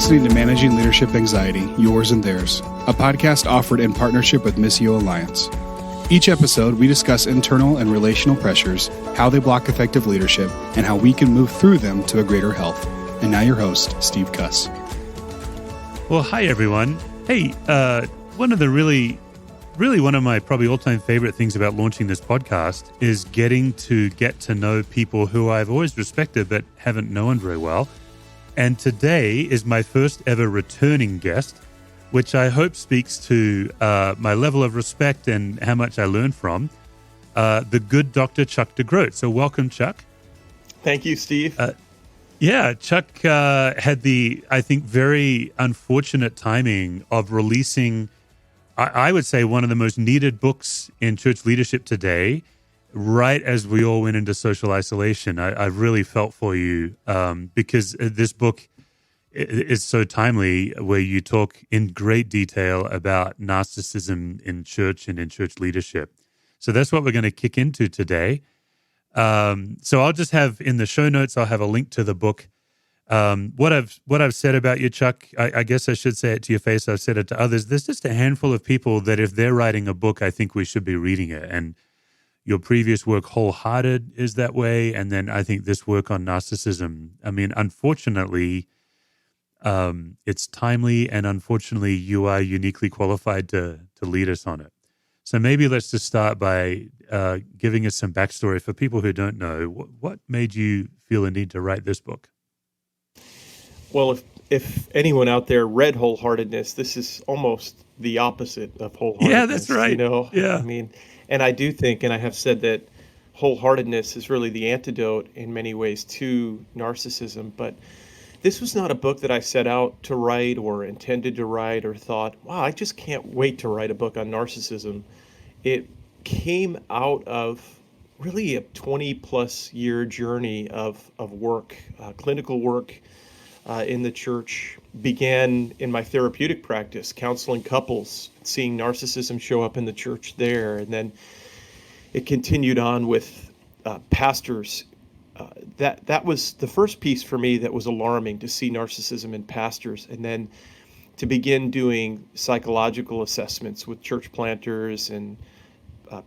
listening to Managing Leadership Anxiety, Yours and Theirs, a podcast offered in partnership with Missio Alliance. Each episode, we discuss internal and relational pressures, how they block effective leadership, and how we can move through them to a greater health. And now your host, Steve Cuss. Well, hi, everyone. Hey, one of my probably all-time favorite things about launching this podcast is getting to know people who I've always respected but haven't known very well. And today is my first ever returning guest, which I hope speaks to my level of respect and how much I learned from, the good Dr. Chuck Degroat. So welcome, Chuck. Thank you, Steve. Chuck had the, I think, very unfortunate timing of releasing, I would say, one of the most needed books in church leadership today, right as we all went into social isolation. I really felt for you because this book is so timely, where you talk in great detail about narcissism in church and in church leadership. So that's what we're going to kick into today. So I'll just have in the show notes, I'll have a link to the book. What I've said about you, Chuck, I guess I should say it to your face. I've said it to others. There's just a handful of people that if they're writing a book, I think we should be reading it. And your previous work, Wholehearted, is that way. And then I think this work on narcissism, I mean, unfortunately, it's timely, and unfortunately, you are uniquely qualified to lead us on it. So maybe let's just start by giving us some backstory for people who don't know. What made you feel a need to write this book? Well, if anyone out there read Wholeheartedness, this is almost the opposite of Wholeheartedness. Yeah, that's right. You know, yeah. I mean, and I do think, and I have said that Wholeheartedness is really the antidote in many ways to narcissism. But this was not a book that I set out to write or intended to write or thought, wow, I just can't wait to write a book on narcissism. It came out of really a 20-plus year journey of work, clinical work in the church. Began in my therapeutic practice, counseling couples, seeing narcissism show up in the church there. And then it continued on with pastors. That was the first piece for me that was alarming, to see narcissism in pastors, and then to begin doing psychological assessments with church planters and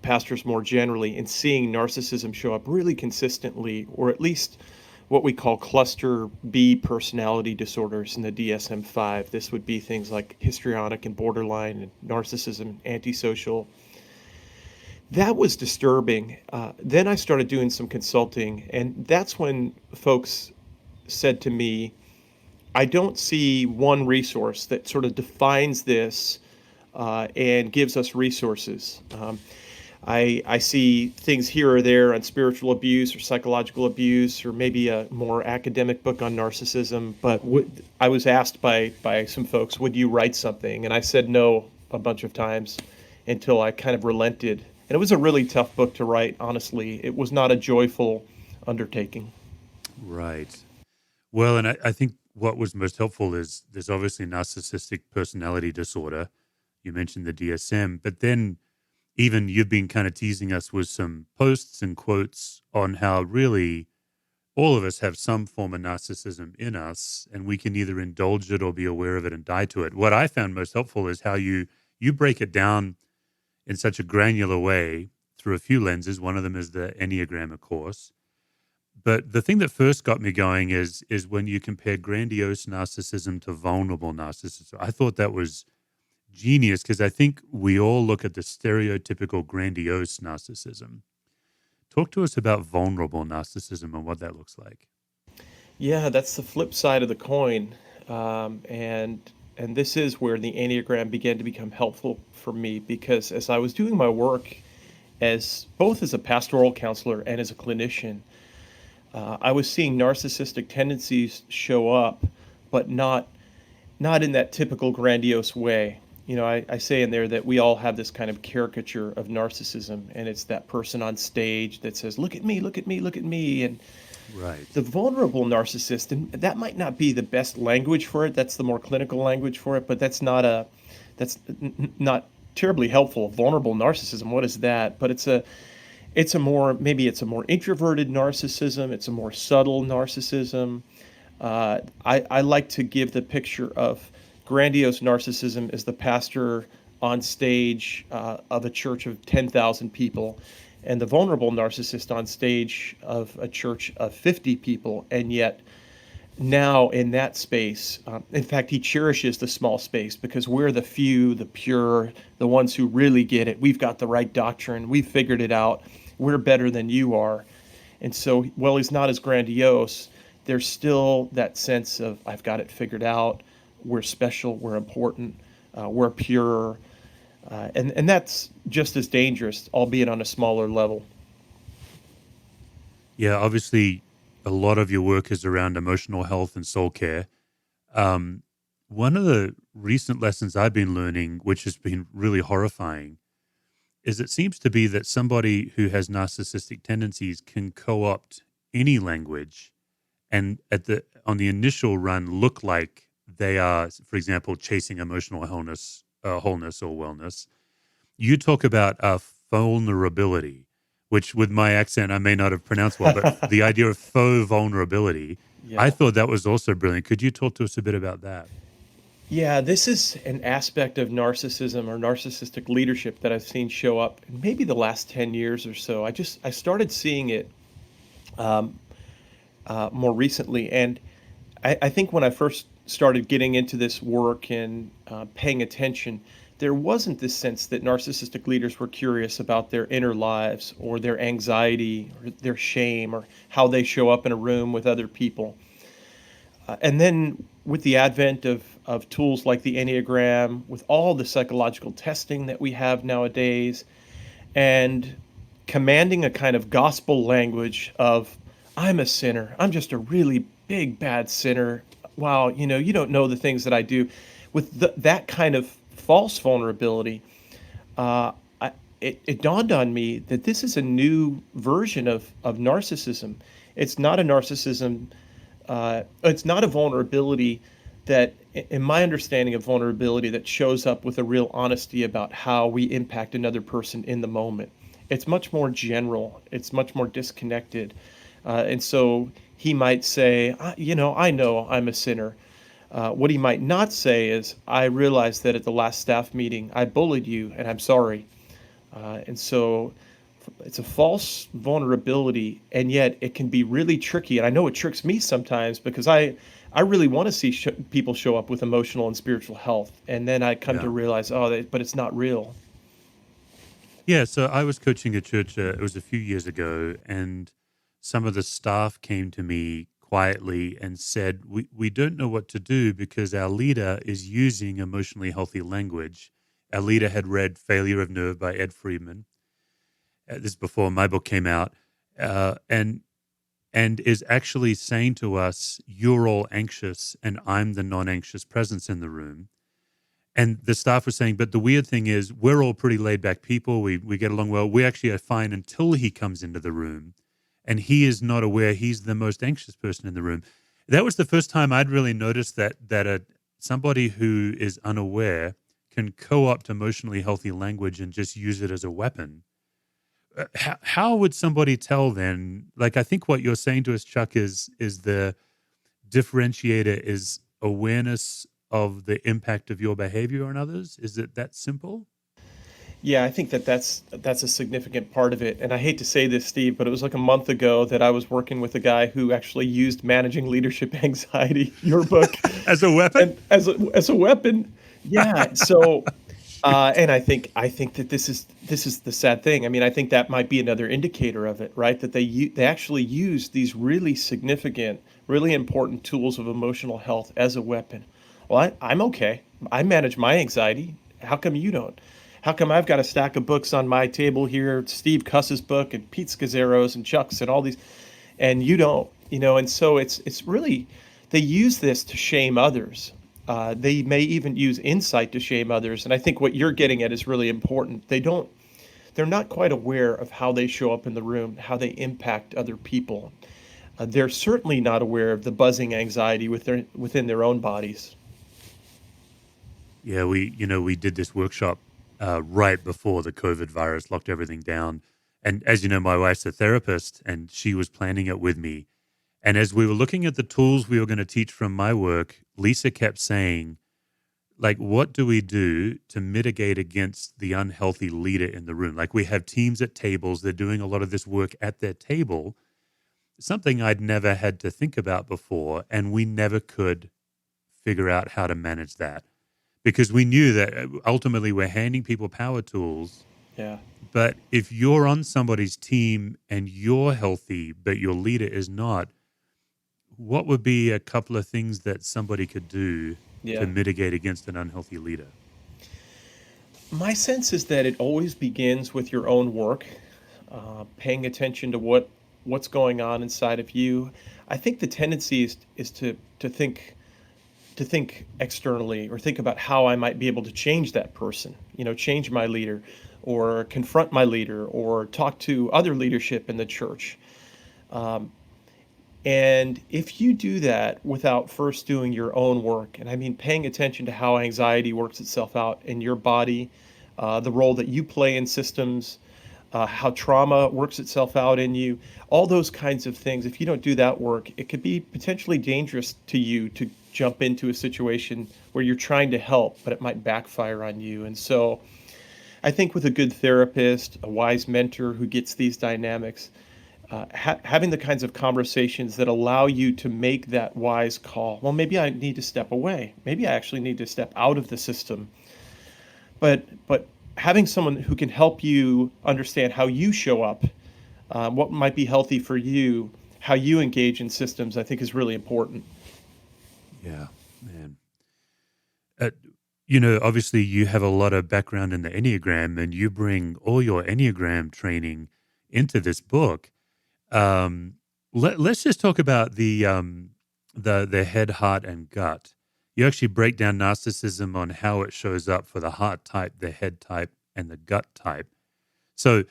pastors more generally, and seeing narcissism show up really consistently, or at least what we call cluster B personality disorders in the DSM-5. This would be things like histrionic and borderline and narcissism, antisocial. That was disturbing. Then I started doing some consulting, and that's when folks said to me, I don't see one resource that sort of defines this and gives us resources. I see things here or there on spiritual abuse or psychological abuse, or maybe a more academic book on narcissism. But I was asked by some folks, would you write something? And I said no a bunch of times until I kind of relented. And it was a really tough book to write, honestly. It was not a joyful undertaking. Right. Well, and I think what was most helpful is there's obviously narcissistic personality disorder. You mentioned the DSM, but then even you've been kind of teasing us with some posts and quotes on how really all of us have some form of narcissism in us, and we can either indulge it or be aware of it and die to it. What I found most helpful is how you break it down in such a granular way through a few lenses. One of them is the Enneagram, of course. But the thing that first got me going is when you compare grandiose narcissism to vulnerable narcissism. I thought that was genius, because I think we all look at the stereotypical grandiose narcissism. Talk to us about vulnerable narcissism and what that looks like. Yeah, that's the flip side of the coin. And this is where the Enneagram began to become helpful for me, because as I was doing my work as both as a pastoral counselor and as a clinician, I was seeing narcissistic tendencies show up, but not in that typical grandiose way. You know, I say in there that we all have this kind of caricature of narcissism, and it's that person on stage that says, look at me, look at me, look at me. And right. The vulnerable narcissist, and that might not be the best language for it. That's the more clinical language for it, but that's not terribly helpful. Vulnerable narcissism, what is that? But it's a more introverted narcissism. It's a more subtle narcissism. I like to give the picture of grandiose narcissism as the pastor on stage of a church of 10,000 people, and the vulnerable narcissist on stage of a church of 50 people. And yet, now in that space, in fact, he cherishes the small space because we're the few, the pure, the ones who really get it. We've got the right doctrine. We've figured it out. We're better than you are. And so, while he's not as grandiose, there's still that sense of, I've got it figured out. We're special. We're important. We're pure. And that's just as dangerous, albeit on a smaller level. Yeah, obviously, a lot of your work is around emotional health and soul care. One of the recent lessons I've been learning, which has been really horrifying, is it seems to be that somebody who has narcissistic tendencies can co-opt any language and on the initial run look like they are, for example, chasing emotional wholeness or wellness. You talk about vulnerability, which with my accent I may not have pronounced well, but the idea of faux vulnerability, Yeah. I thought that was also brilliant. Could you talk to us a bit about that? Yeah, this is an aspect of narcissism or narcissistic leadership that I've seen show up in maybe the last 10 years or so. I started seeing it more recently. And I think when I first started getting into this work and paying attention, there wasn't this sense that narcissistic leaders were curious about their inner lives or their anxiety or their shame or how they show up in a room with other people. And then with the advent of tools like the Enneagram, with all the psychological testing that we have nowadays, and commanding a kind of gospel language of, I'm a sinner. I'm just a really big, bad sinner. Wow, you don't know the things that I do. With that kind of false vulnerability, it dawned on me that this is a new version of narcissism. It's not a narcissism. It's not a vulnerability that, in my understanding of vulnerability, that shows up with a real honesty about how we impact another person in the moment. It's much more general. It's much more disconnected. And so he might say, I know I'm a sinner. What he might not say is, I realized that at the last staff meeting, I bullied you and I'm sorry. And so it's a false vulnerability, and yet it can be really tricky. And I know it tricks me sometimes because I really want to see people show up with emotional and spiritual health. And then I come to realize, but it's not real. Yeah, so I was coaching a church, it was a few years ago, and some of the staff came to me quietly and said, we don't know what to do because our leader is using emotionally healthy language. Our leader had read Failure of Nerve by Ed Friedman. This is before my book came out, and is actually saying to us, you're all anxious and I'm the non-anxious presence in the room. And the staff was saying, but the weird thing is we're all pretty laid-back people. We get along well. We actually are fine until he comes into the room. And he is not aware he's the most anxious person in the room. That was the first time I'd really noticed that somebody who is unaware can co-opt emotionally healthy language and just use it as a weapon. How would somebody tell then? Like, I think what you're saying to us, Chuck, is the differentiator is awareness of the impact of your behavior on others. Is it that simple? Yeah, I think that's a significant part of it. And I hate to say this, Steve, but it was like a month ago that I was working with a guy who actually used Managing Leadership Anxiety, your book, as a weapon. And as a weapon. Yeah. So, and I think that this is the sad thing. I mean, I think that might be another indicator of it, right? That they actually use these really significant, really important tools of emotional health as a weapon. Well, I'm okay. I manage my anxiety. How come you don't? How come I've got a stack of books on my table here, Steve Cuss's book and Pete Scazzero's and Chuck's and all these, and you don't, and so it's really, they use this to shame others. They may even use insight to shame others. And I think what you're getting at is really important. They're not quite aware of how they show up in the room, how they impact other people. They're certainly not aware of the buzzing anxiety within their own bodies. Yeah, we did this workshop right before the COVID virus locked everything down. And as you know, my wife's a therapist and she was planning it with me. And as we were looking at the tools we were going to teach from my work, Lisa kept saying, like, what do we do to mitigate against the unhealthy leader in the room? Like, we have teams at tables, they're doing a lot of this work at their table, something I'd never had to think about before, and we never could figure out how to manage that because we knew that ultimately we're handing people power tools. Yeah. But if you're on somebody's team and you're healthy, but your leader is not, what would be a couple of things that somebody could do to mitigate against an unhealthy leader? My sense is that it always begins with your own work, paying attention to what's going on inside of you. I think the tendency is to think externally, or think about how I might be able to change that person, change my leader, or confront my leader, or talk to other leadership in the church. And if you do that without first doing your own work, and I mean paying attention to how anxiety works itself out in your body, the role that you play in systems, how trauma works itself out in you, all those kinds of things, if you don't do that work, it could be potentially dangerous to you to jump into a situation where you're trying to help, but it might backfire on you. And so I think with a good therapist, a wise mentor who gets these dynamics, having the kinds of conversations that allow you to make that wise call. Well, maybe I need to step away. Maybe I actually need to step out of the system. But having someone who can help you understand how you show up, what might be healthy for you, how you engage in systems, I think is really important. Yeah, man. Obviously you have a lot of background in the Enneagram, and you bring all your Enneagram training into this book. Let's just talk about the head, heart, and gut. You actually break down narcissism on how it shows up for the heart type, the head type, and the gut type. So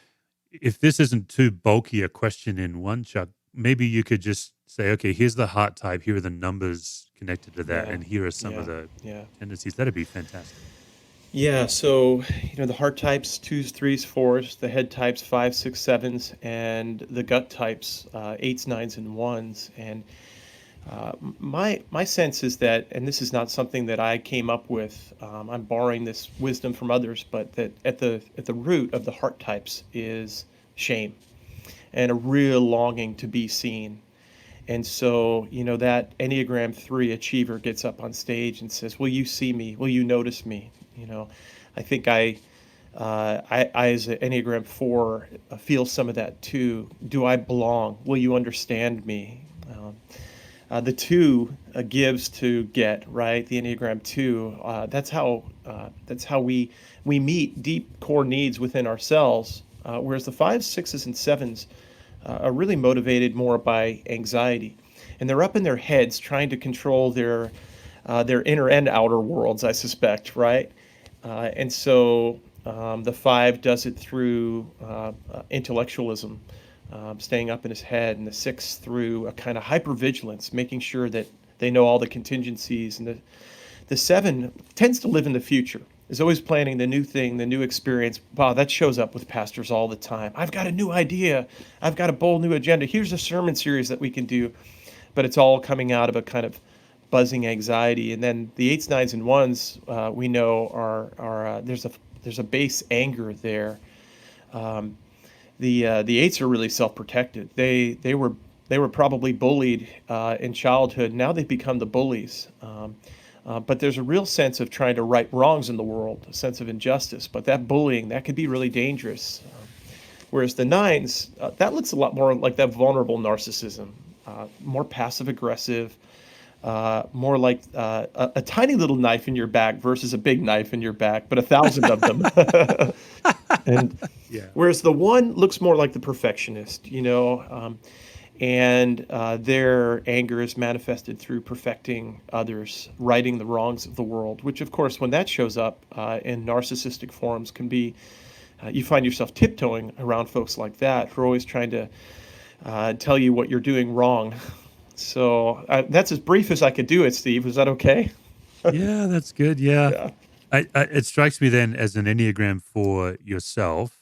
if this isn't too bulky a question in one, Chuck, maybe you could just say, okay, here's the heart type, here are the numbers connected to that, and here are some of the tendencies. That'd be fantastic. Yeah, so the heart types 2s, 3s, 4s, the head types 5s, 6s, 7s, and the gut types 8s, 9s, and 1s. And my sense is that, and this is not something that I came up with, I'm borrowing this wisdom from others, but that at the root of the heart types is shame and a real longing to be seen. And so, that Enneagram 3 achiever gets up on stage and says, "Will you see me? Will you notice me?" I think I as an Enneagram 4 feel some of that too. Do I belong? Will you understand me? The 2 gives to get, right? The Enneagram 2. That's how we meet deep core needs within ourselves. Whereas the 5s, 6s, and 7s are really motivated more by anxiety, and they're up in their heads trying to control their inner and outer worlds, I suspect, right? And so the 5 does it through intellectualism, staying up in his head, and the 6 through a kind of hypervigilance, making sure that they know all the contingencies, and the 7 tends to live in the future, is always planning the new thing, the new experience. Wow, that shows up with pastors all the time. I've got a new idea. I've got a bold new agenda. Here's a sermon series that we can do. But it's all coming out of a kind of buzzing anxiety. And then the 8s, 9s, and 1s, we know are there's a base anger there. The 8s are really self-protected. They were probably bullied in childhood. Now they've become the bullies. But there's a real sense of trying to right wrongs in the world, a sense of injustice. But that bullying, that could be really dangerous. Whereas the 9s, that looks a lot more like that vulnerable narcissism, more passive aggressive, more like a tiny little knife in your back versus a big knife in your back, but 1,000 of them. And whereas the 1 looks more like the perfectionist, and their anger is manifested through perfecting others, righting the wrongs of the world, which, of course, when that shows up in narcissistic forms, can be, you find yourself tiptoeing around folks like that who are always trying to tell you what you're doing wrong. So that's as brief as I could do it, Steve. Is that okay? Yeah, that's good. Yeah. It strikes me then as an Enneagram for yourself,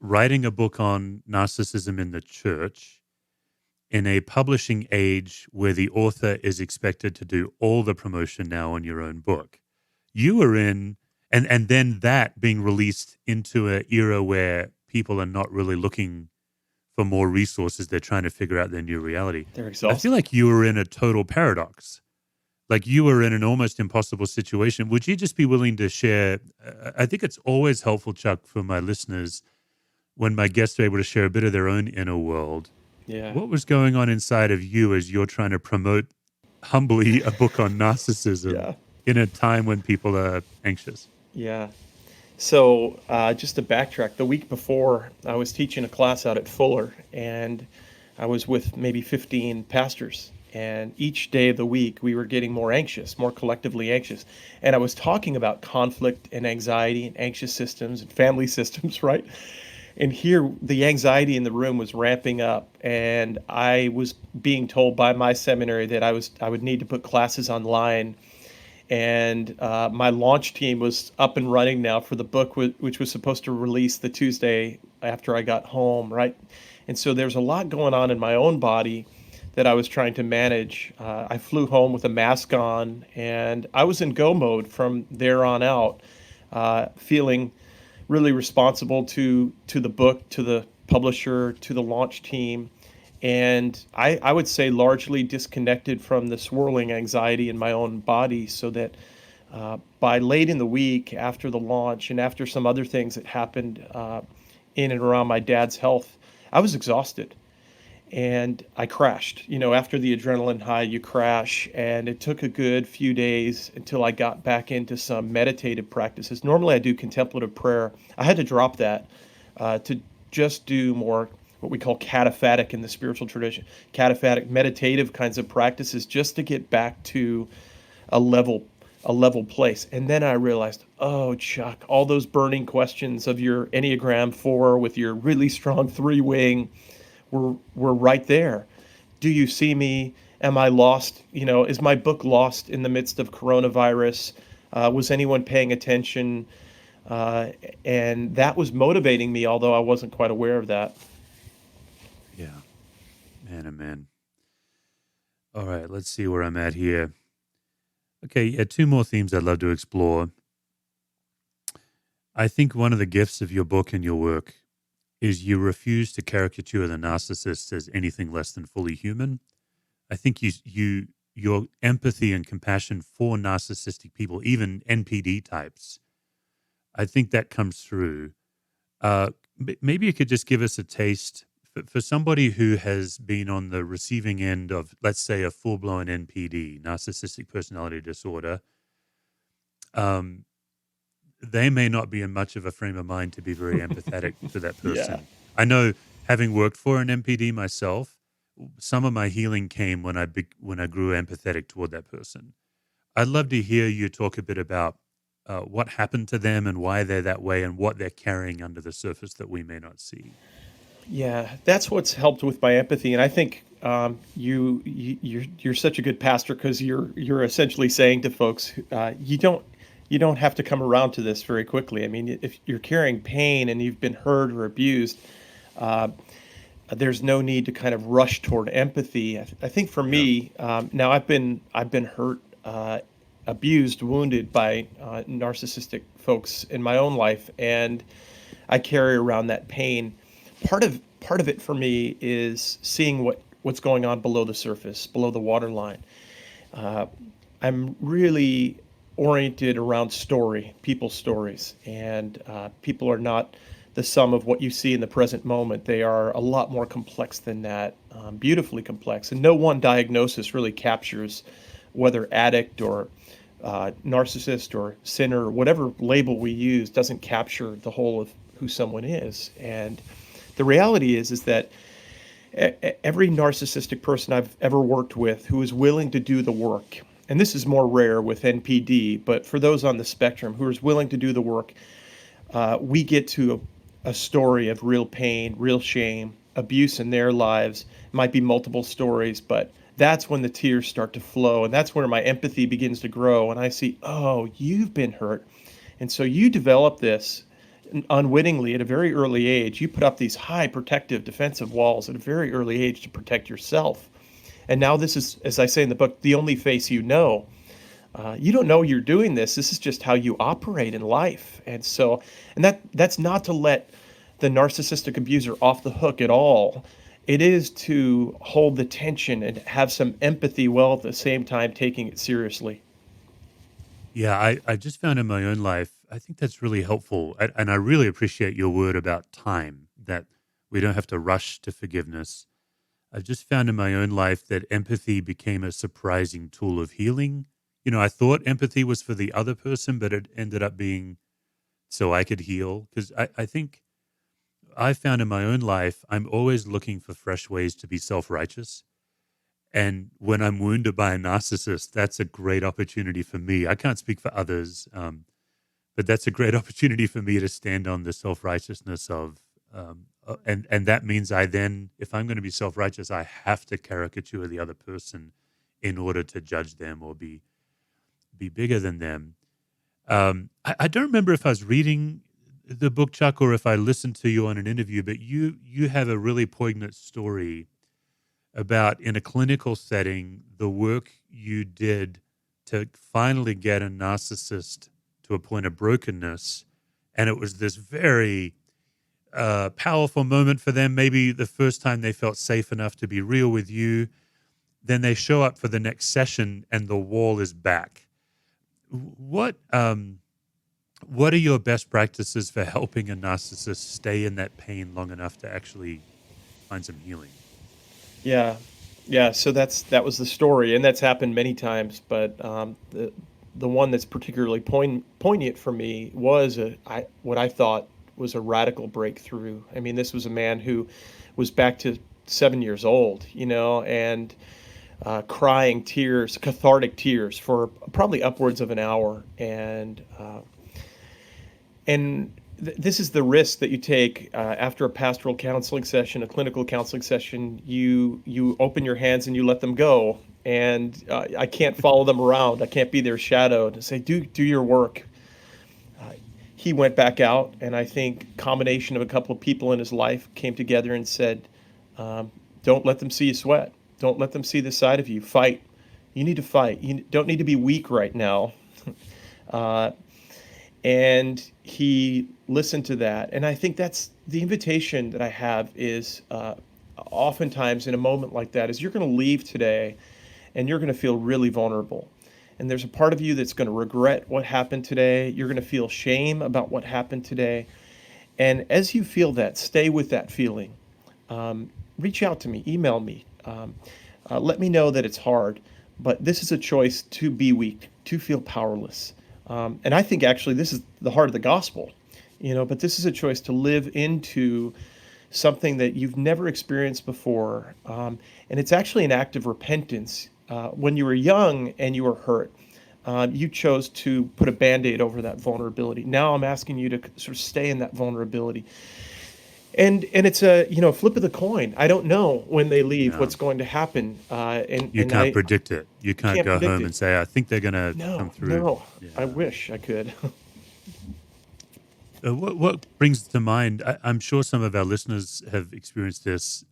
writing a book on narcissism in the church, in a publishing age where the author is expected to do all the promotion now on your own book. You were in, and then that being released into an era where people are not really looking for more resources. They're trying to figure out their new reality. They're I exhausted. feel like you were in a total paradox. Like you were in an almost impossible situation. Would you just be willing to share? I think it's always helpful, Chuck, for my listeners when my guests are able to share a bit of their own inner world. Yeah. What was going on inside of you as you're trying to promote humbly a book on narcissism Yeah. in a time when people are anxious? Yeah. So just to backtrack, the week before, I was teaching a class out at Fuller, and I was with maybe 15 pastors. And each day of the week, we were getting more anxious, more collectively anxious. And I was talking about conflict and anxiety and anxious systems and family systems, right? And here, the anxiety in the room was ramping up, and I was being told by my seminary that I would need to put classes online. And my launch team was up and running now for the book, which was supposed to release the Tuesday after I got home, right? And so there's a lot going on in my own body that I was trying to manage. I flew home with a mask on, and I was in go mode from there on out, feeling really responsible to the book, to the publisher, to the launch team. And I would say largely disconnected from the swirling anxiety in my own body, so that by late in the week after the launch and after some other things that happened in and around my dad's health, I was exhausted. And I crashed. After the adrenaline high, you crash. And it took a good few days until I got back into some meditative practices. Normally, I do contemplative prayer. I had to drop that to just do more what we call cataphatic in the spiritual tradition, cataphatic meditative kinds of practices, just to get back to a level place. And then I realized, oh, Chuck, all those burning questions of your Enneagram 4 with your really strong 3-wing were right there. Do you see me? Am I lost? Is my book lost in the midst of coronavirus? Was anyone paying attention? And that was motivating me, although I wasn't quite aware of that. Yeah. Man, oh man. All right, let's see where I'm at here. Okay, yeah, 2 more themes I'd love to explore. I think one of the gifts of your book and your work is you refuse to caricature the narcissist as anything less than fully human. I think your empathy and compassion for narcissistic people, even NPD types, I think that comes through. Maybe you could just give us a taste for somebody who has been on the receiving end of, let's say, a full-blown NPD, narcissistic personality disorder. They may not be in much of a frame of mind to be very empathetic to that person. Yeah. I know, having worked for an MPD myself, some of my healing came when I grew empathetic toward that person. I'd love to hear you talk a bit about what happened to them and why they're that way and what they're carrying under the surface that we may not see. Yeah, that's what's helped with my empathy, and I think you're such a good pastor, because you're essentially saying to folks, you don't have to come around to this very quickly. I mean, if you're carrying pain and you've been hurt or abused, there's no need to kind of rush toward empathy. I think for me, now I've been hurt, abused, wounded by narcissistic folks in my own life, and I carry around that pain. Part of it for me is seeing what's going on below the surface, below the waterline. I'm really oriented around people's stories, and people are not the sum of what you see in the present moment. They are a lot more complex than that, beautifully complex. And no one diagnosis really captures whether addict or narcissist or sinner, or whatever label we use, doesn't capture the whole of who someone is. And the reality is that every narcissistic person I've ever worked with who is willing to do the work, and this is more rare with NPD, but for those on the spectrum who is willing to do the work, we get to a story of real pain, real shame, abuse in their lives. It might be multiple stories, but that's when the tears start to flow, and that's where my empathy begins to grow, and I see, oh, you've been hurt, and so you develop this. unwittingly at a very early age, you put up these high protective defensive walls at a very early age to protect yourself. And now this is, as I say in the book, the only face you know. You don't know you're doing this. This is just how you operate in life. And that's not to let the narcissistic abuser off the hook at all. It is to hold the tension and have some empathy while at the same time taking it seriously. Yeah, I just found in my own life, I think that's really helpful. And I really appreciate your word about time, that we don't have to rush to forgiveness. I've just found in my own life that empathy became a surprising tool of healing. I thought empathy was for the other person, but it ended up being so I could heal. Because I think I found in my own life, I'm always looking for fresh ways to be self-righteous. And when I'm wounded by a narcissist, that's a great opportunity for me. I can't speak for others, but that's a great opportunity for me to stand on the self-righteousness of, and that means I then, if I'm going to be self-righteous, I have to caricature the other person in order to judge them or be bigger than them. I don't remember if I was reading the book, Chuck, or if I listened to you on an interview, but you have a really poignant story about, in a clinical setting, the work you did to finally get a narcissist to a point of brokenness. And it was this very powerful moment for them, maybe the first time they felt safe enough to be real with you. Then they show up for the next session and the wall is back. What are your best practices for helping a narcissist stay in that pain long enough to actually find some healing? Yeah, So that was the story, and that's happened many times. But the one that's particularly poignant for me was what I thought was a radical breakthrough. I mean, this was a man who was back to 7 years old, and crying tears, cathartic tears, for probably upwards of an hour, and this is the risk that you take after a pastoral counseling session, a clinical counseling session. You open your hands and you let them go, and I can't follow them around. I can't be their shadow to say, do your work. He went back out, and I think combination of a couple of people in his life came together and said, don't let them see you sweat. Don't let them see this side of you. Fight. You need to fight. You don't need to be weak right now. And he listened to that. And I think that's the invitation that I have is oftentimes in a moment like that is you're going to leave today and you're going to feel really vulnerable. And there's a part of you that's going to regret what happened today. You're going to feel shame about what happened today. And as you feel that, stay with that feeling. Reach out to me, email me. Let me know that it's hard, but this is a choice to be weak, to feel powerless. And I think actually this is the heart of the gospel, but this is a choice to live into something that you've never experienced before. And it's actually an act of repentance. When you were young and you were hurt, you chose to put a Band-Aid over that vulnerability. Now I'm asking you to sort of stay in that vulnerability. And it's a flip of the coin. I don't know when they leave what's going to happen. And you can't predict it. You can't go home and say, I think they're going to come through. No, yeah. I wish I could. What brings to mind, I'm sure some of our listeners have experienced this.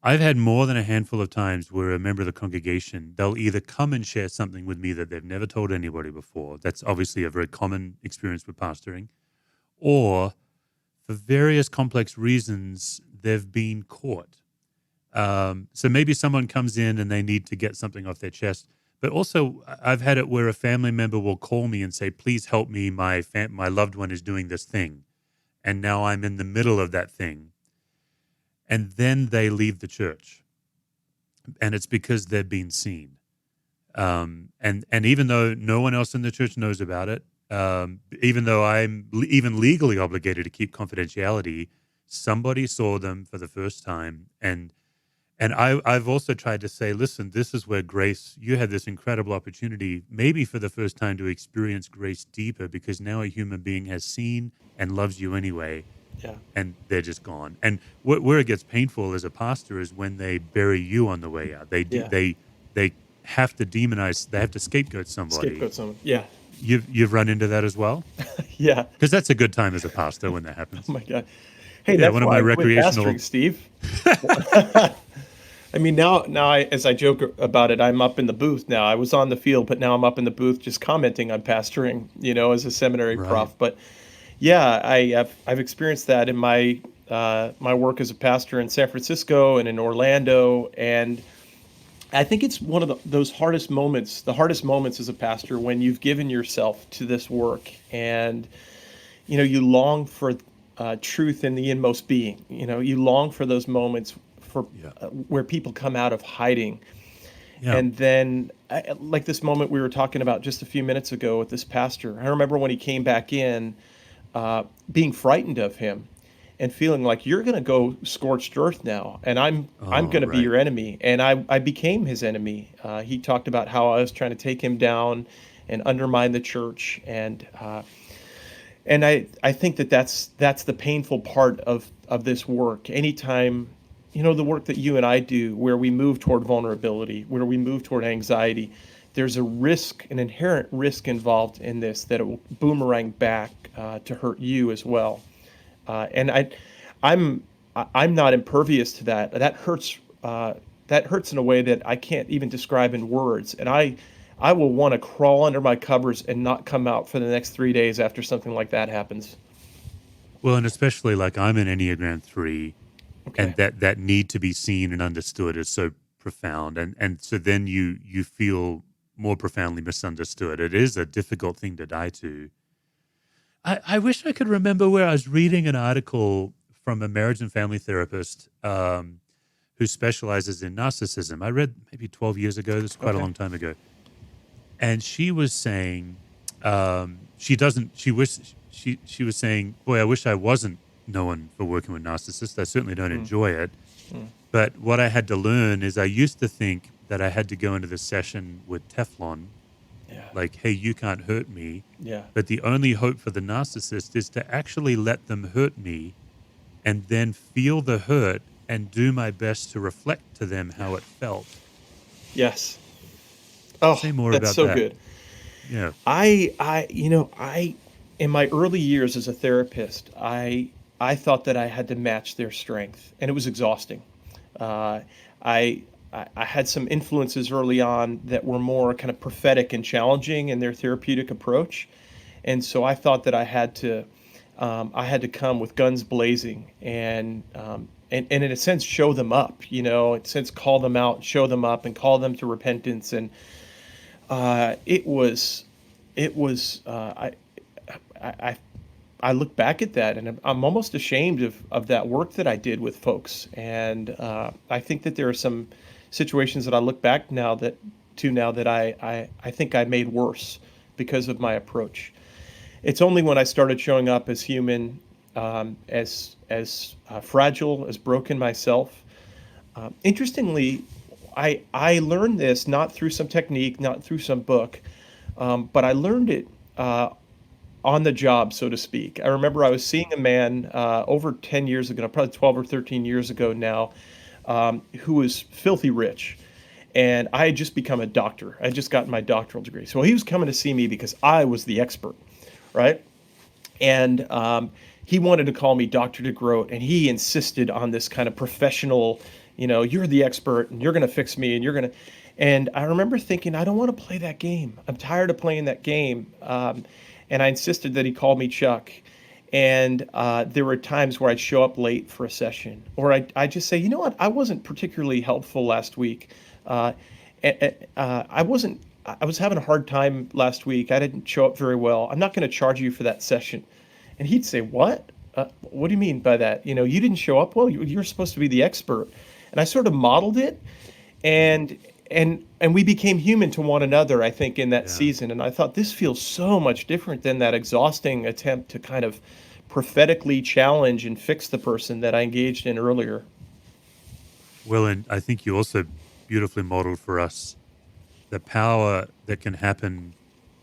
I've had more than a handful of times where a member of the congregation, they'll either come and share something with me that they've never told anybody before. That's obviously a very common experience with pastoring. Or for various complex reasons, they've been caught. So maybe someone comes in and they need to get something off their chest. But also, I've had it where a family member will call me and say, please help me, my loved one is doing this thing. And now I'm in the middle of that thing. And then they leave the church. And it's because they've been seen. And even though no one else in the church knows about it, even though I'm even legally obligated to keep confidentiality, somebody saw them for the first time. And I've also tried to say, listen, this is where grace, you had this incredible opportunity, maybe for the first time, to experience grace deeper, because now a human being has seen and loves you anyway. Yeah. And they're just gone. And where it gets painful as a pastor is when they bury you on the way out. They have to demonize, they have to scapegoat somebody. Yeah. you've run into that as well? Yeah. Because that's a good time as a pastor when that happens. Oh my God. Hey, Yeah, that's one of why my I quit recreational. pastoring, Steve. I mean, as I joke about it, I'm up in the booth now. I was on the field, but now I'm up in the booth just commenting on pastoring, as a seminary Right. prof. But yeah, I've experienced that in my work as a pastor in San Francisco and in Orlando, and I think it's one of those hardest moments, the hardest moments as a pastor when you've given yourself to this work, and you long for truth in the inmost being. You long for those moments for Yeah. where people come out of hiding, Yeah. and then like this moment we were talking about just a few minutes ago with this pastor. I remember when he came back in, being frightened of him and feeling like you're going to go scorched earth now, and I'm Oh, going to be right. your enemy, and I became his enemy. He talked about how I was trying to take him down and undermine the church, and I think that's the painful part of this work. Anytime, the work that you and I do, where we move toward vulnerability, where we move toward anxiety, there's a risk, an inherent risk involved in this that it will boomerang back to hurt you as well. And I'm I'm not impervious to that. That hurts. That hurts in a way that I can't even describe in words. And I will want to crawl under my covers and not come out for the next 3 days after something like that happens. Well, and especially like I'm an Enneagram 3, and Okay. that need to be seen and understood is so profound, and so then you feel more profoundly misunderstood. It is a difficult thing to die to. I wish I could remember where I was reading an article from a marriage and family therapist who specializes in narcissism. I read maybe 12 years ago. This is quite a Okay. long time ago. And she was saying she doesn't she wish she was saying, boy, I wish I wasn't known for working with narcissists. I certainly don't Mm, enjoy it. mm, But what I had to learn is I used to think that I had to go into the session with Teflon, yeah. like, hey, you can't hurt me. Yeah. But the only hope for the narcissist is to actually let them hurt me and then feel the hurt and do my best to reflect to them how it felt. Yes. Oh, Say more that's about so that. good. Yeah. I in my early years as a therapist, I thought that I had to match their strength, and it was exhausting. Uh, I I had some influences early on that were more kind of prophetic and challenging in their therapeutic approach, and so I thought that I had to come with guns blazing and in a sense show them up, in a sense call them out, show them up, and call them to repentance. And it was it was I I look back at that, and I'm almost ashamed of that work that I did with folks. And I think that there are some situations that I look back now that I think I made worse because of my approach. It's only when I started showing up as human, as fragile, as broken myself. Interestingly, I learned this not through some technique, not through some book, but I learned it on the job, so to speak. I remember I was seeing a man over 10 years ago, probably 12 or 13 years ago now, who was filthy rich. And I had just become a doctor. I had just gotten my doctoral degree. So he was coming to see me because I was the expert, right? And he wanted to call me Dr. Degroat, and he insisted on this kind of professional, you're the expert, and you're going to fix me, and you're going to. And I remember thinking, I don't want to play that game. I'm tired of playing that game. And I insisted that he call me Chuck. And there were times where I'd show up late for a session, or I'd just say, you know what, I wasn't particularly helpful last week. Uh, I wasn't. I was having a hard time last week. I didn't show up very well. I'm not going to charge you for that session. And he'd say, "What? What do you mean by that? You didn't show up well. You're supposed to be the expert." And I sort of modeled it, and and we became human to one another, I think, in that Yeah. season. And I thought this feels so much different than that exhausting attempt to kind of prophetically challenge and fix the person that I engaged in earlier. Well, and I think you also beautifully modeled for us the power that can happen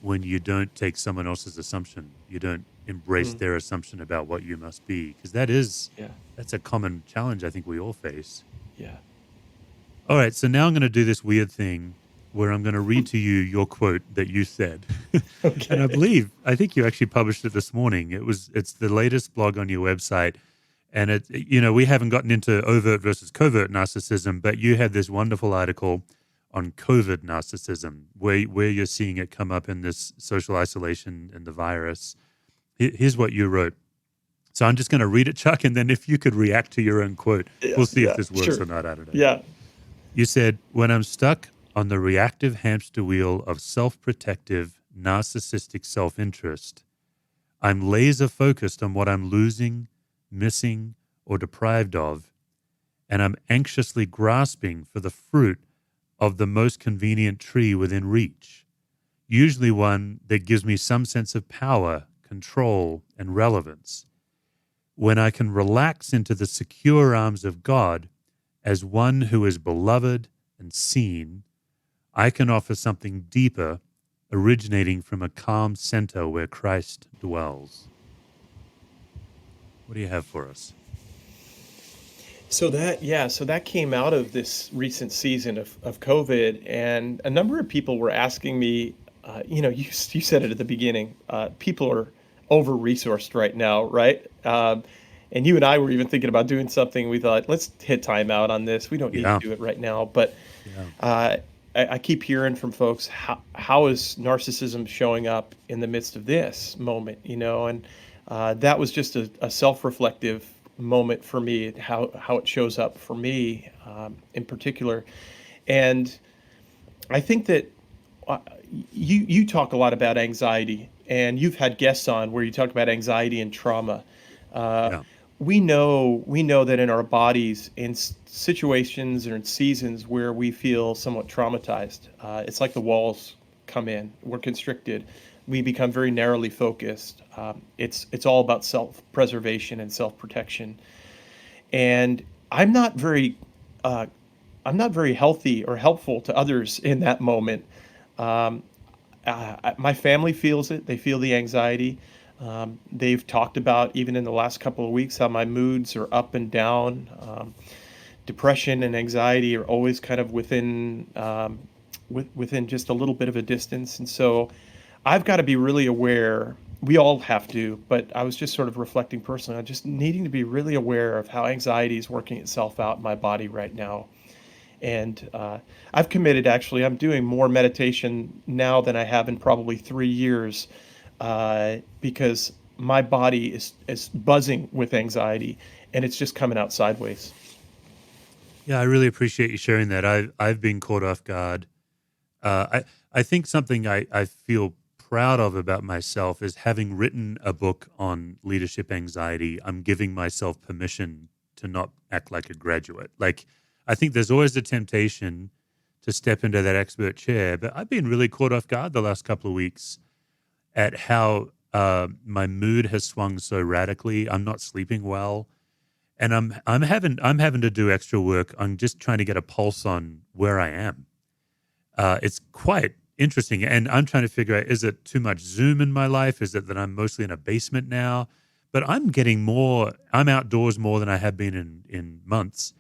when you don't take someone else's assumption. You don't embrace Mm, their assumption about what you must be, because yeah, that's a common challenge I think we all face. yeah. All right, so now I'm going to do this weird thing where I'm going to read to you your quote that you said. Okay. And I think you actually published it this morning. It's the latest blog on your website. And we haven't gotten into overt versus covert narcissism, but you had this wonderful article on covert narcissism, where you're seeing it come up in this social isolation and the virus. Here's what you wrote. So I'm just going to read it, Chuck, and then if you could react to your own quote, we'll see if this works or not. I don't know. Yeah. You said, when I'm stuck on the reactive hamster wheel of self-protective, narcissistic self-interest, I'm laser focused on what I'm losing, missing, or deprived of, and I'm anxiously grasping for the fruit of the most convenient tree within reach, usually one that gives me some sense of power, control, and relevance. When I can relax into the secure arms of God as one who is beloved and seen, I can offer something deeper, originating from a calm center where Christ dwells. What do you have for us? So that came out of this recent season of COVID, and a number of people were asking me, you said it at the beginning, people are over-resourced right now, right? And you and I were even thinking about doing something. We thought, let's hit time out on this. We don't need to do it right now. But I keep hearing from folks, how is narcissism showing up in the midst of this moment, and that was just a self-reflective moment for me, how it shows up for me in particular. And I think that you talk a lot about anxiety, and you've had guests on where you talk about anxiety and trauma. We know that in our bodies, in situations or in seasons where we feel somewhat traumatized, it's like the walls come in. We're constricted. We become very narrowly focused. It's all about self-preservation and self-protection. And I'm not very healthy or helpful to others in that moment. My family feels it. They feel the anxiety. They've talked about, even in the last couple of weeks, how my moods are up and down. Depression and anxiety are always kind of within just a little bit of a distance. And so I've got to be really aware. We all have to, but I was just sort of reflecting personally on just needing to be really aware of how anxiety is working itself out in my body right now. And I've committed, actually, I'm doing more meditation now than I have in probably 3 years, because my body is buzzing with anxiety, and it's just coming out sideways. Yeah, I really appreciate you sharing that. I've been caught off guard. I think something I feel proud of about myself is having written a book on leadership anxiety. I'm giving myself permission to not act like a graduate. Like, I think there's always a temptation to step into that expert chair, but I've been really caught off guard the last couple of weeks at how my mood has swung so radically. I'm not sleeping well, and I'm having to do extra work on just trying to get a pulse on where I am. It's quite interesting, and I'm trying to figure out, is it too much Zoom in my life? Is it that I'm mostly in a basement now? But I'm outdoors more than I have been in months.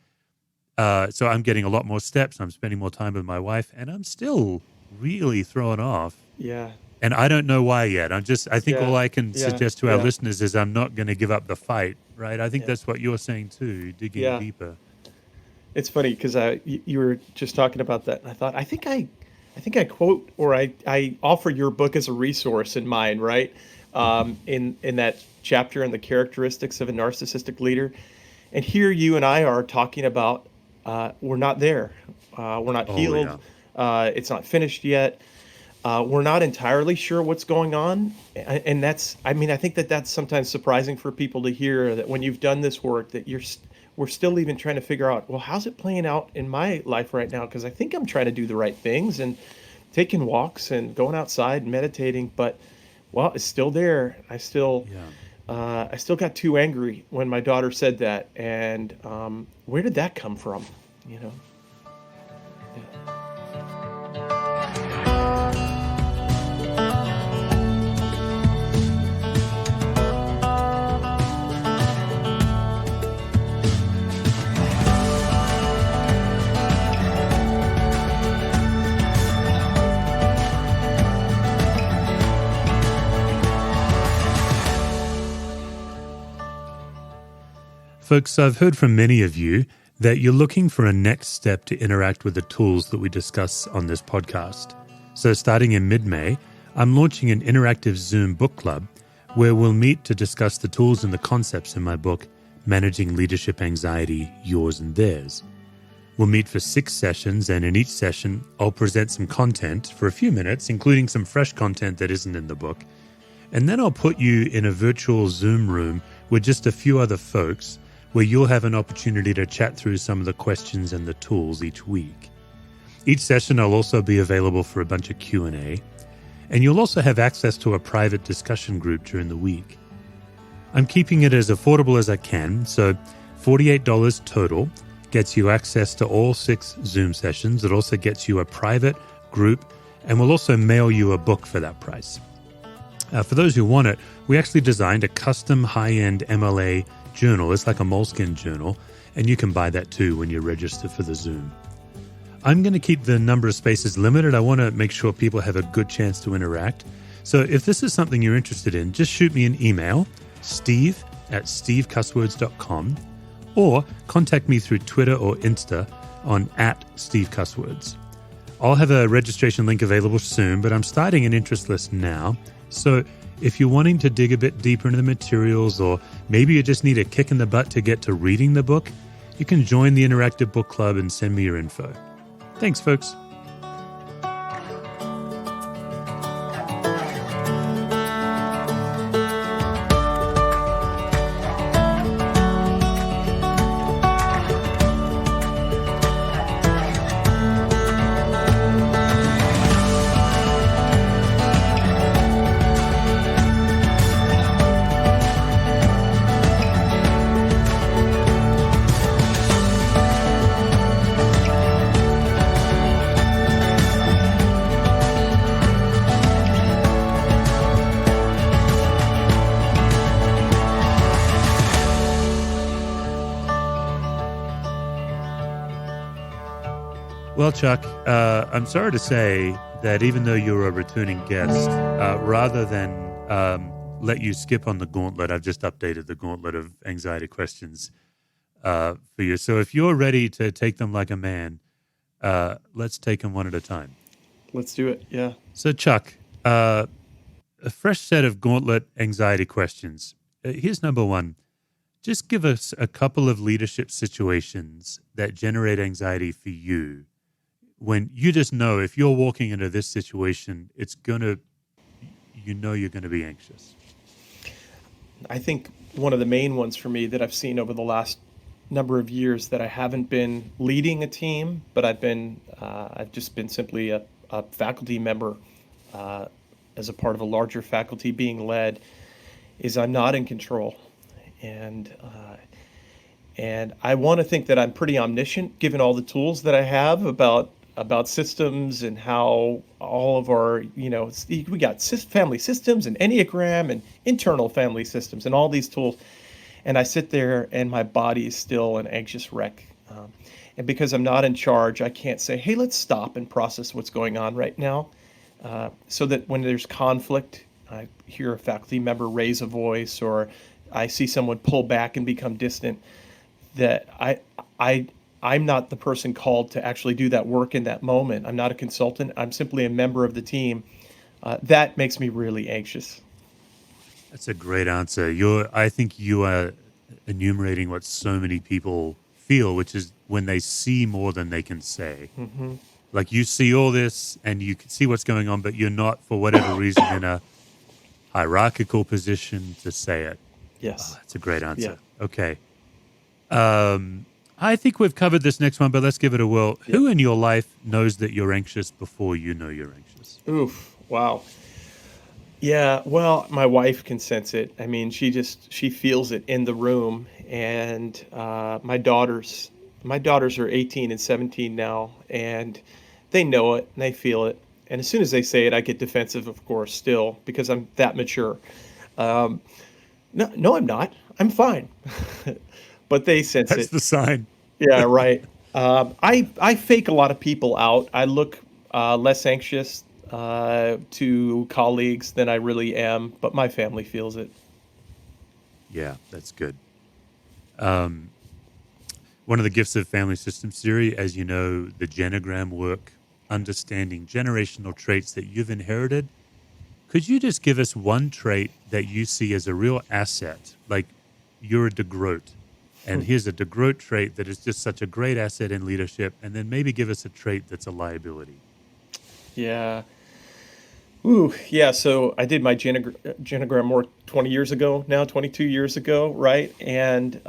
So I'm getting a lot more steps. I'm spending more time with my wife, and I'm still really thrown off. Yeah. And I don't know why yet. I think all I can suggest to our listeners is I'm not going to give up the fight, right? I think that's what you're saying too, digging deeper. It's funny because you were just talking about that, and I thought, I think I quote, or I offer your book as a resource in mine, right? In that chapter on the characteristics of a narcissistic leader. And here you and I are talking about we're not there. We're not healed. Yeah. It's not finished yet. We're not entirely sure what's going on. And I think that's sometimes surprising for people to hear, that when you've done this work, that we're still even trying to figure out, well, how's it playing out in my life right now? Because I think I'm trying to do the right things and taking walks and going outside and meditating, but, well, it's still there. I still got too angry when my daughter said that. And where did that come from? Yeah. Folks, I've heard from many of you that you're looking for a next step to interact with the tools that we discuss on this podcast. So starting in mid-May, I'm launching an interactive Zoom book club where we'll meet to discuss the tools and the concepts in my book, Managing Leadership Anxiety, Yours and Theirs. We'll meet for 6 sessions, and in each session, I'll present some content for a few minutes, including some fresh content that isn't in the book. And then I'll put you in a virtual Zoom room with just a few other folks where you'll have an opportunity to chat through some of the questions and the tools each week. Each session I'll also be available for a bunch of Q&A, and you'll also have access to a private discussion group during the week. I'm keeping it as affordable as I can, so $48 total gets you access to all 6 Zoom sessions. It also gets you a private group, and we'll also mail you a book for that price. For those who want it, we actually designed a custom high-end MLA journal. It's like a moleskin journal, and you can buy that too when you register for the Zoom. I'm going to keep the number of spaces limited. I want to make sure people have a good chance to interact. So if this is something you're interested in, just shoot me an email, steve@stevecusswords.com, or contact me through Twitter or Insta on @SteveCusswords. I'll have a registration link available soon, but I'm starting an interest list now. So if you're wanting to dig a bit deeper into the materials, or maybe you just need a kick in the butt to get to reading the book, you can join the Interactive Book Club and send me your info. Thanks, folks. Well, Chuck, I'm sorry to say that even though you're a returning guest, rather than let you skip on the gauntlet, I've just updated the Gauntlet of Anxiety questions for you. So if you're ready to take them like a man, let's take them one at a time. Let's do it, yeah. So, Chuck, a fresh set of Gauntlet Anxiety questions. Here's number 1. Just give us a couple of leadership situations that generate anxiety for you, when you just know if you're walking into this situation, you're going to be anxious. I think one of the main ones for me that I've seen over the last number of years that I haven't been leading a team, but I've just been simply a faculty member as a part of a larger faculty being led, is I'm not in control. And I want to think that I'm pretty omniscient, given all the tools that I have about systems and how all of our, we got family systems and Enneagram and internal family systems and all these tools. And I sit there and my body is still an anxious wreck. And because I'm not in charge, I can't say, hey, let's stop and process what's going on right now. So that when there's conflict, I hear a faculty member raise a voice, or I see someone pull back and become distant, that I'm not the person called to actually do that work in that moment. I'm not a consultant. I'm simply a member of the team. That makes me really anxious. That's a great answer. I think you are enumerating what so many people feel, which is when they see more than they can say. Mm-hmm. Like you see all this and you can see what's going on, but you're not, for whatever reason, in a hierarchical position to say it. Yes. That's a great answer. Yeah. Okay. I think we've covered this next one, but let's give it a whirl. Yeah. Who in your life knows that you're anxious before you know you're anxious? Oof. Wow. Yeah. Well, my wife can sense it. I mean, she feels it in the room. And my daughters are 18 and 17 now, and they know it and they feel it. And as soon as they say it, I get defensive, of course, still, because I'm that mature. No, I'm not. I'm fine. But they sense it. That's the sign. Yeah, right. I fake a lot of people out. I look less anxious to colleagues than I really am, but my family feels it. Yeah, that's good. One of the gifts of family systems theory, as you know, the genogram work, understanding generational traits that you've inherited. Could you just give us one trait that you see as a real asset? Like you're a Degroat, and here's a Degroat trait that is just such a great asset in leadership, and then maybe give us a trait that's a liability. Yeah. Ooh, yeah. So I did my genogram work 20 years ago now, 22 years ago, right? And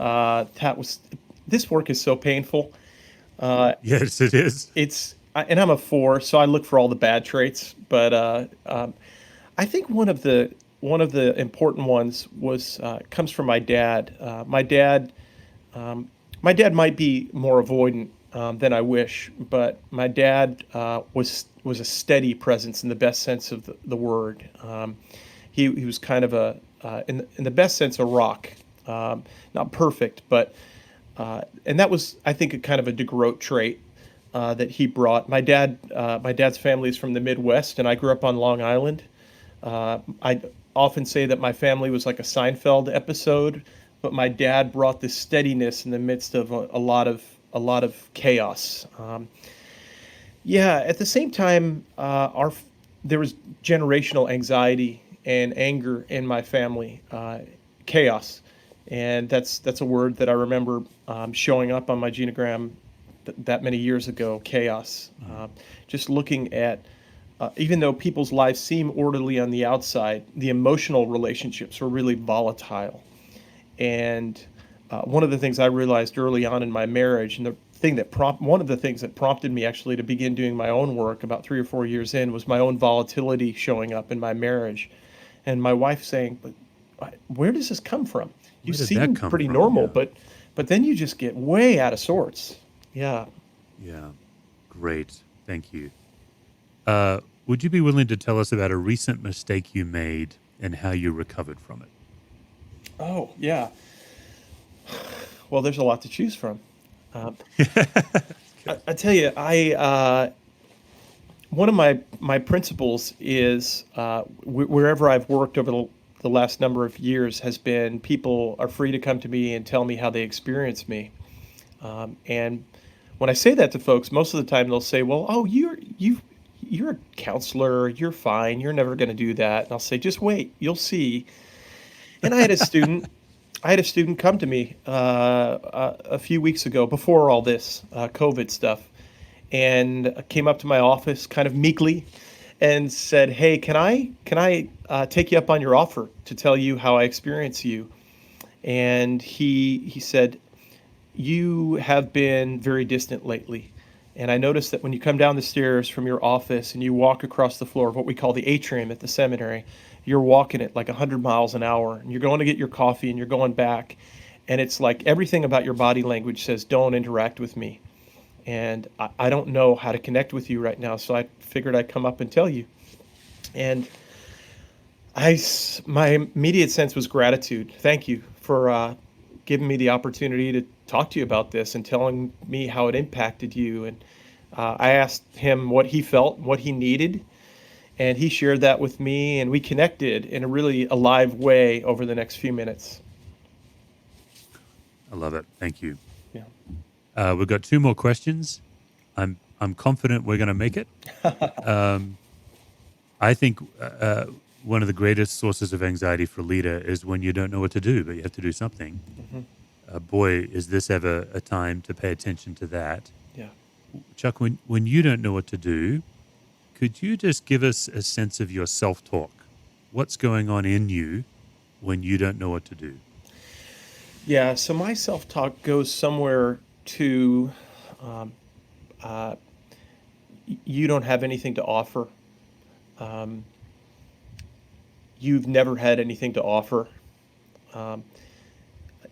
this work is so painful. Yes, it is. And I'm a 4, so I look for all the bad traits. But I think one of the important ones comes from my dad. My dad might be more avoidant than I wish, but my dad was a steady presence in the best sense of the word. He was kind of in the best sense, a rock. Not perfect, but and that was, I think, a kind of a Degroat trait that he brought. My dad's family is from the Midwest, and I grew up on Long Island. I often say that my family was like a Seinfeld episode, but my dad brought this steadiness in the midst of a lot of chaos. Yeah, at the same time, there was generational anxiety and anger in my family, chaos, and that's a word that I remember showing up on my genogram that many years ago. Chaos, just looking at. Even though people's lives seem orderly on the outside, the emotional relationships are really volatile. And one of the things I realized early on in my marriage, and one of the things that prompted me actually to begin doing my own work about 3 or 4 years in, was my own volatility showing up in my marriage, and my wife saying, "But where does this come from? You seem pretty normal, Yeah. but then you just get way out of sorts." Yeah. Yeah, great. Thank you. Would you be willing to tell us about a recent mistake you made and how you recovered from it? Oh, yeah. Well, there's a lot to choose from. Um, I tell you, one of my principles is wherever I've worked over the last number of years has been people are free to come to me and tell me how they experience me. And when I say that to folks, most of the time they'll say, "Well, oh, you're a counselor, you're fine, you're never going to do that." And I'll say, "Just wait, you'll see." And I had a student come to me a few weeks ago before all this COVID stuff, and came up to my office kind of meekly and said, "Hey, can I take you up on your offer to tell you how I experience you?" And he said, "You have been very distant lately. And I noticed that when you come down the stairs from your office and you walk across the floor of what we call the atrium at the seminary, you're walking at like 100 miles an hour. And you're going to get your coffee and you're going back. And it's like everything about your body language says, don't interact with me. And I don't know how to connect with you right now. So I figured I'd come up and tell you." And my immediate sense was gratitude. Thank you for giving me the opportunity to talk to you about this and telling me how it impacted you. And I asked him what he felt, what he needed, and he shared that with me, and we connected in a really alive way over the next few minutes. I love it. Thank you. Yeah. We've got 2 more questions. I'm confident we're going to make it. I think one of the greatest sources of anxiety for a leader is when you don't know what to do, but you have to do something. Mm-hmm. Boy, is this ever a time to pay attention to that. Yeah. Chuck, when you don't know what to do, could you just give us a sense of your self-talk? What's going on in you when you don't know what to do? Yeah, so my self-talk goes somewhere to you don't have anything to offer. You've never had anything to offer.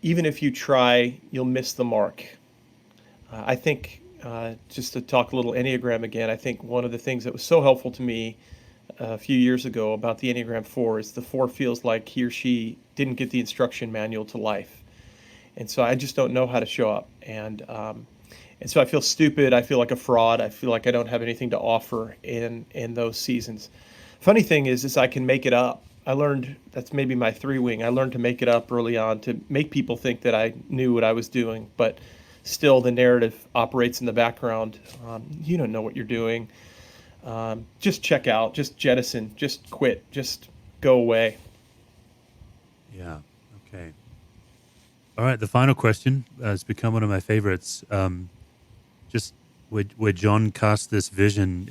Even if you try, you'll miss the mark. I think, just to talk a little Enneagram again, I think one of the things that was so helpful to me a few years ago about the Enneagram 4 is the 4 feels like he or she didn't get the instruction manual to life. And so I just don't know how to show up. And so I feel stupid. I feel like a fraud. I feel like I don't have anything to offer in those seasons. Funny thing is I can make it up. learned that's maybe my three wing. I learned to make it up early on to make people think that I knew what I was doing, but still the narrative operates in the background. You don't know what you're doing. Just check out, just jettison, just quit, just go away. Yeah. Okay. All right. The final question has become one of my favorites. Just where John casts this vision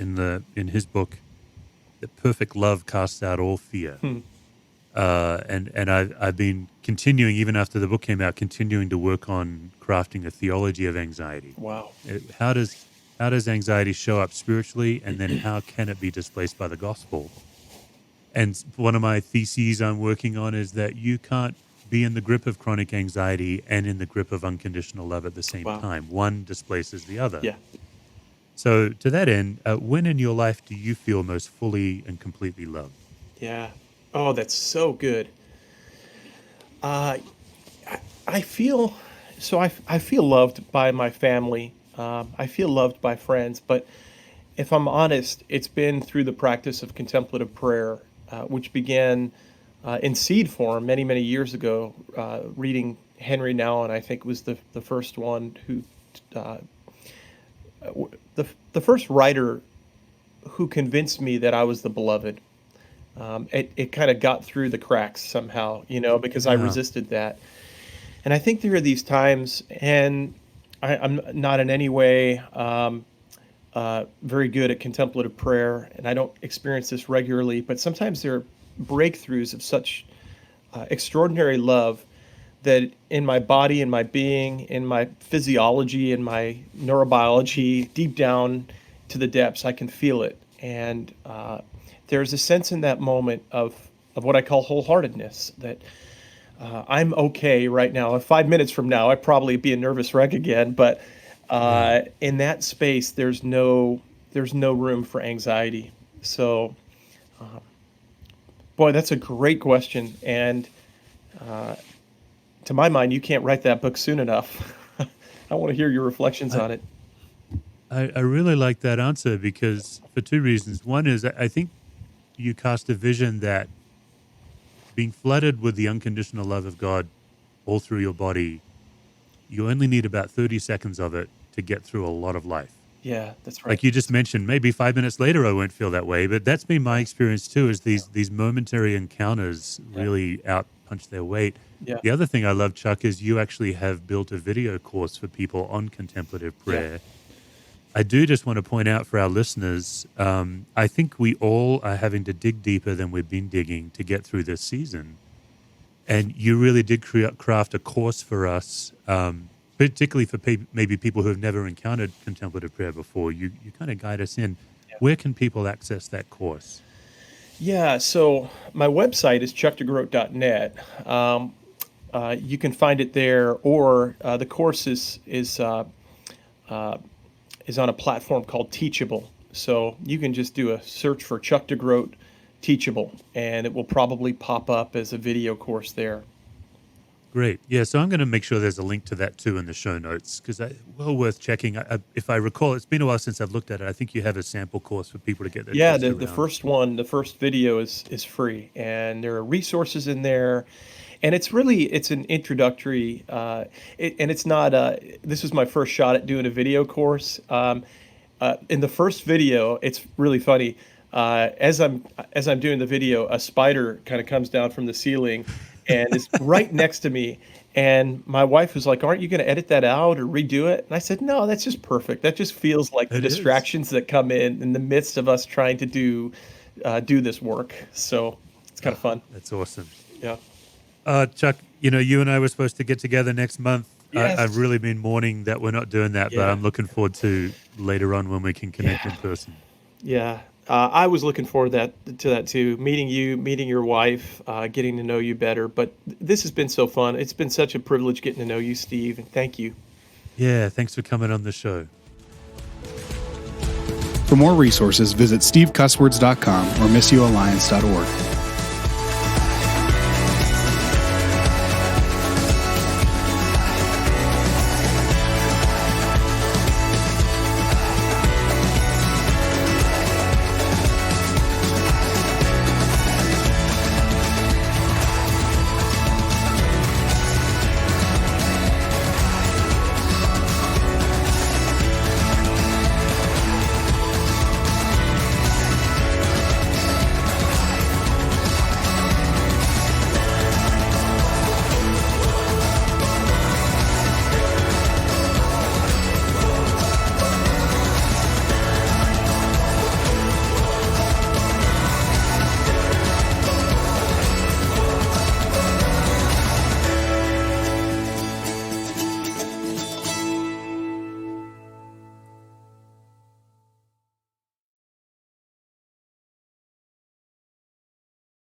in his book that perfect love casts out all fear. And I've been continuing, even after the book came out, continuing to work on crafting a theology of anxiety. Wow. How does anxiety show up spiritually, and then how can it be displaced by the gospel? And one of my theses I'm working on is that you can't be in the grip of chronic anxiety and in the grip of unconditional love at the same time. One displaces the other. Yeah. So to that end, when in your life do you feel most fully and completely loved? Yeah. Oh, that's so good. I feel loved by my family. I feel loved by friends, but if I'm honest, it's been through the practice of contemplative prayer, which began in seed form many, many years ago, reading Henry Nouwen, I think was the first one who, the first writer who convinced me that I was the beloved. It kind of got through the cracks somehow, because I resisted that. And I think there are these times, and I'm not in any way very good at contemplative prayer, and I don't experience this regularly, but sometimes there are breakthroughs of such extraordinary love that in my body, in my being, in my physiology, in my neurobiology, deep down to the depths, I can feel it. And there's a sense in that moment of what I call wholeheartedness, that I'm okay right now. 5 minutes from now, I'd probably be a nervous wreck again, but in that space, there's no room for anxiety. So, boy, that's a great question. And to my mind, you can't write that book soon enough. I want to hear your reflections on it. I really like that answer because for two reasons. One is I think you cast a vision that being flooded with the unconditional love of God all through your body, you only need about 30 seconds of it to get through a lot of life. Yeah, that's right. Like you just mentioned, maybe 5 minutes later I won't feel that way, but that's been my experience too, is these momentary encounters really out-punch their weight. Yeah. The other thing I love, Chuck, is you actually have built a video course for people on contemplative prayer. Yeah. I do just want to point out for our listeners, I think we all are having to dig deeper than we've been digging to get through this season. And you really did craft a course for us, particularly for maybe people who have never encountered contemplative prayer before. You kind of guide us in. Yeah. Where can people access that course? Yeah, so my website is chuckdegroat.net. You can find it there, or the course is on a platform called Teachable. So you can just do a search for Chuck Degroat Teachable, and it will probably pop up as a video course there. Great. Yeah, so I'm going to make sure there's a link to that too in the show notes, because well worth checking. If I recall, it's been a while since I've looked at it. I think you have a sample course for people to get their the first video is free, and there are resources in there. And it's an introductory, and it's not, this was my first shot at doing a video course. In the first video, it's really funny. As I'm doing the video, a spider kind of comes down from the ceiling and is right next to me. And my wife was like, "Aren't you going to edit that out or redo it?" And I said, "No, that's just perfect. That just feels like the distractions that come in the midst of us trying to do this work." So it's kind of fun. That's awesome. Yeah. Chuck, you and I were supposed to get together next month. Yes. I've really been mourning that we're not doing that, but I'm looking forward to later on when we can connect in person. Yeah. I was looking forward to that too. Meeting you, meeting your wife, getting to know you better. But this has been so fun. It's been such a privilege getting to know you, Steve, and thank you. Yeah, thanks for coming on the show. For more resources, visit stevecusswords.com or missioalliance.org.